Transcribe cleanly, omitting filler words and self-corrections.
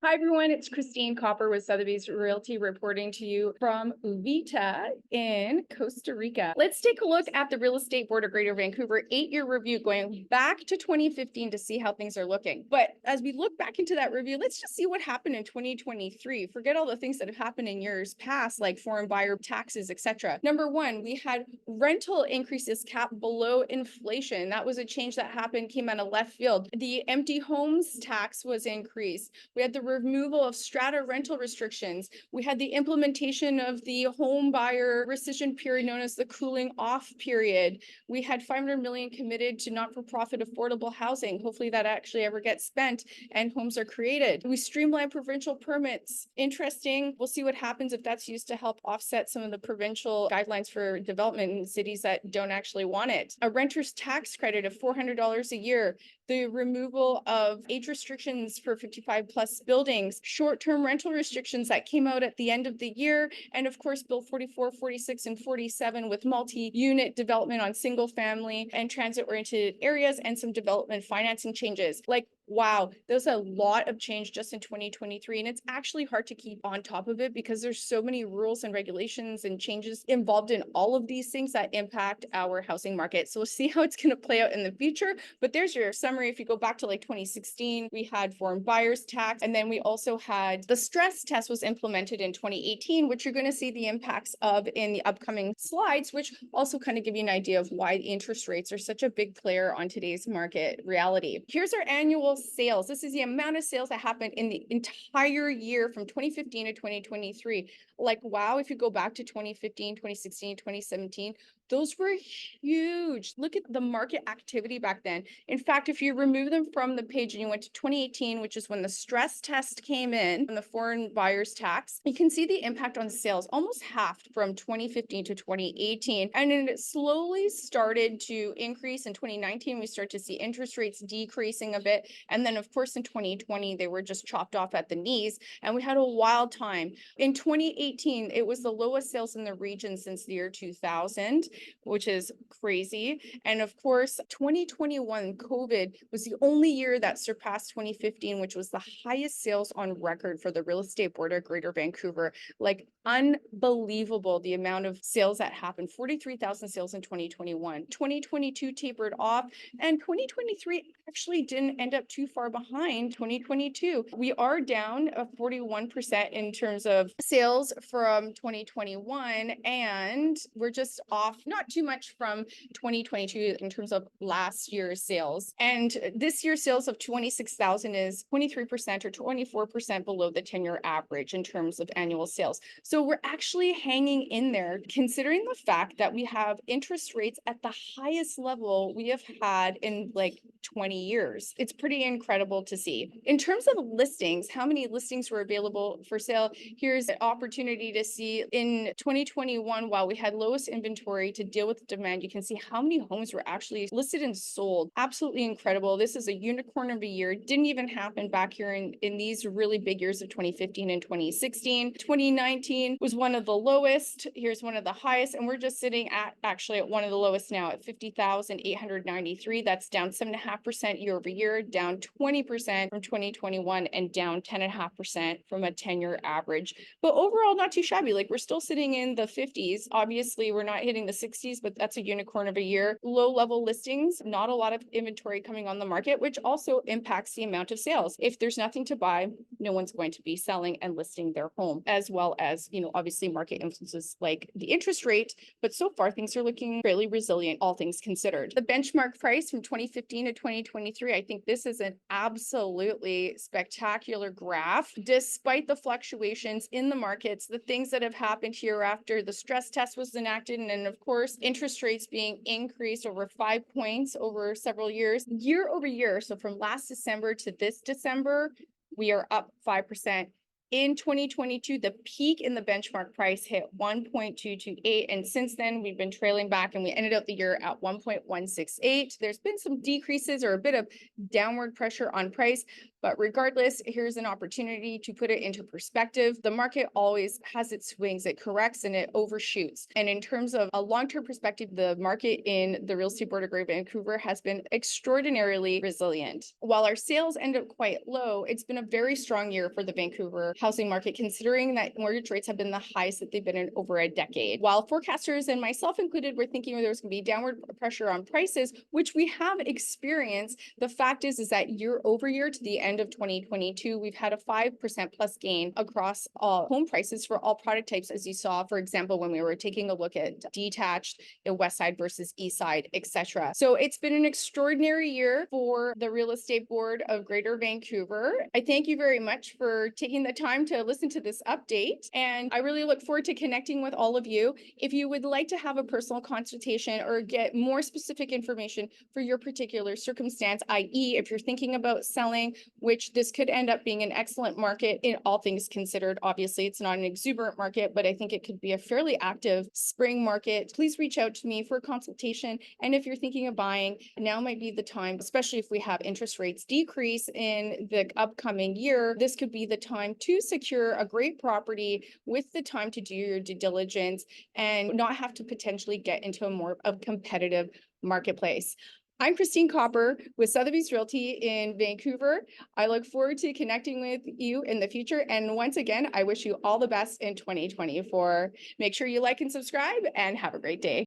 Hi, everyone. It's Christine Kopr with Sotheby's Realty reporting to you from Uvita in Costa Rica. Let's take a look at the Real Estate Board of Greater Vancouver 8-year review going back to 2015 to see how things are looking. But as we look back into that review, let's just see what happened in 2023. Forget all the things that have happened in years past, like foreign buyer taxes, etc. Number one, we had rental increases capped below inflation. That was a change that happened, came out of left field. The empty homes tax was increased. We had the removal of strata rental restrictions. We had the implementation of the home buyer rescission period known as the cooling off period. We had 500 million committed to not-for-profit affordable housing. Hopefully that actually ever gets spent and homes are created. We streamlined provincial permits. Interesting. We'll see what happens if that's used to help offset some of the provincial guidelines for development in cities that don't actually want it. A renter's tax credit of $400 a year. The removal of age restrictions for 55 plus buildings, short-term rental restrictions that came out at the end of the year, and of course, Bill 44, 46, and 47 with multi-unit development on single family and transit-oriented areas and some development financing changes. Like, wow, there's a lot of change just in 2023, and it's actually hard to keep on top of it because there's so many rules and regulations and changes involved in all of these things that impact our housing market. So we'll see how it's going to play out in the future, but there's your summary. If you go back to like 2016, we had foreign buyers tax, and then we also had the stress test was implemented in 2018, which you're going to see the impacts of in the upcoming slides, which also kind of give you an idea of why the interest rates are such a big player on today's market reality. Here's our annual sales. This is the amount of sales that happened in the entire year from 2015 to 2023. Like, wow, if you go back to 2015, 2016, 2017, those were huge. Look at the market activity back then. In fact, if you remove them from the page and you went to 2018, which is when the stress test came in and the foreign buyers tax, you can see the impact on sales almost halved from 2015 to 2018. And then it slowly started to increase. In 2019, we start to see interest rates decreasing a bit. And then, of course, in 2020, they were just chopped off at the knees. And we had a wild time. In 2018, it was the lowest sales in the region since the year 2000, which is crazy. And of course, 2021, COVID was the only year that surpassed 2015, which was the highest sales on record for the Real Estate Board of Greater Vancouver. Like, unbelievable the amount of sales that happened. 43,000 sales in 2021. 2022 tapered off, and 2023 actually didn't end up too far behind 2022. We are down 41% in terms of sales from 2021, and we're just off not too much from 2022 in terms of last year's sales. And this year's sales of 26,000 is 23% or 24% below the 10-year average in terms of annual sales. So we're actually hanging in there, considering the fact that we have interest rates at the highest level we have had in like 20 years. It's pretty incredible to see. In terms of listings, how many listings were available for sale? Here's an opportunity to see in 2021, while we had lowest inventory to deal with demand, you can see how many homes were actually listed and sold. Absolutely incredible. This is a unicorn of a year. Didn't even happen back here in these really big years of 2015 and 2016. 2019 was one of the lowest. Here's one of the highest, and we're just sitting at actually at one of the lowest now at 50,893. That's down 7.5% year over year, down 20% from 2021, and down 10.5% from a 10-year average. But overall, not too shabby. Like, we're still sitting in the 50s. Obviously, we're not hitting the 60s, but that's a unicorn of a year. Low level listings, not a lot of inventory coming on the market, which also impacts the amount of sales. If there's nothing to buy, no one's going to be selling and listing their home, as well as, obviously market influences like the interest rate. But so far, things are looking fairly resilient, all things considered. The benchmark price from 2015 to 2023, I think this is an absolutely spectacular graph. Despite the fluctuations in the markets, the things that have happened here after the stress test was enacted, and then of course, interest rates being increased over 5 points over several years, year over year. So from last December to this December, we are up 5%. In 2022, the peak in the benchmark price hit 1.228. And since then, we've been trailing back and we ended up the year at 1.168. There's been some decreases or a bit of downward pressure on price, But regardless, here's an opportunity to put it into perspective. The market always has its swings, it corrects and it overshoots. And in terms of a long-term perspective, the market in the real estate board of Greater Vancouver has been extraordinarily resilient. While our sales end up quite low, it's been a very strong year for the Vancouver housing market, considering that mortgage rates have been the highest that they've been in over a decade. While forecasters and myself included were thinking there was going to be downward pressure on prices, which we have experienced, the fact is that year over year to the end of 2022, we've had a 5% plus gain across all home prices for all product types, as you saw, for example, when we were taking a look at detached, west side versus east side, etc. So it's been an extraordinary year for the real estate board of Greater Vancouver. I thank you very much for taking the time to listen to this update, and I really look forward to connecting with all of you. If you would like to have a personal consultation or get more specific information for your particular circumstance, i.e. if you're thinking about selling, which this could end up being an excellent market in all things considered. Obviously, it's not an exuberant market, but I think it could be a fairly active spring market. Please reach out to me for a consultation. And if you're thinking of buying, now might be the time, especially if we have interest rates decrease in the upcoming year. This could be the time to secure a great property with the time to do your due diligence and not have to potentially get into a more of competitive marketplace. I'm Christine Kopr with Sotheby's Realty in Vancouver. I look forward to connecting with you in the future. And once again, I wish you all the best in 2024. Make sure you like and subscribe and have a great day.